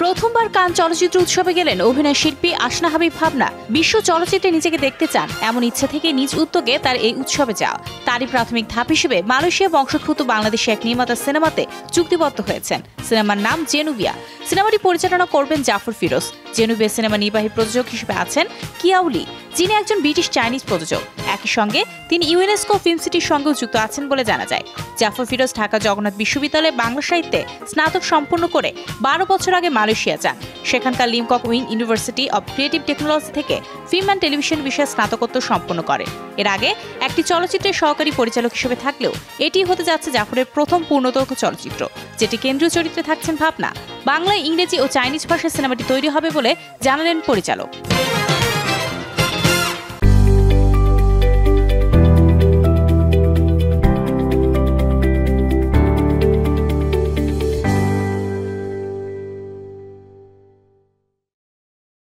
প্রথমবার কান চলচ্চিত্র উৎসবে গেলেন অভিনয় শিল্পী আসনা হাবিব ভাবনা। বিশ্ব চলচ্চিত্রে নিজেকে দেখতে চান এমন ইচ্ছে থেকে নিজ উদ্যোগে তার এই উৎসবে যাওয়া। তারই প্রাথমিক ধাপ হিসেবে মালয়েশিয়া বংশোদ্ভূত বাংলাদেশি এক নির্মাতা সিনেমাতে চুক্তিবদ্ধ হয়েছেন। সিনেমার নাম জেনুবিয়া। সিনেমাটি পরিচালনা করবেন জাফর ফিরোজ। জেনুবিয়া সিনেমা নির্বাহী প্রযোজক হিসেবে আছেন কিয়াউলি, যিনি একজন ব্রিটিশ চাইনিজ প্রযোজক। একই সঙ্গে তিনি ইউনেস্কো ফিল্ম সিটির সঙ্গেও যুক্ত আছেন বলে জানা যায়। জাফর ফিরোজ ঢাকা জগন্নাথ বিশ্ববিদ্যালয়ে বাংলা সাহিত্যে স্নাতক সম্পন্ন করে 12 বছর আগে মালয়েশিয়া যান। সেখানকার Limkokwing university of creative technology থেকে ফিল্ম অ্যান্ড টেলিভিশন বিষয়ে স্নাতকোত্তর সম্পন্ন করেন। এর আগে একটি চলচ্চিত্রের সহকারী পরিচালক হিসেবে থাকলেও এটি হতে যাচ্ছে জাফরের প্রথম পূর্ণদৈর্ঘ্য চলচ্চিত্র, যেটি কেন্দ্রীয় চরিত্রে থাকছেন ভাবনা। বাংলা, ইংরেজি ও চাইনিজ ভাষায় সিনেমাটি তৈরি হবে বলে জানালেন পরিচালক।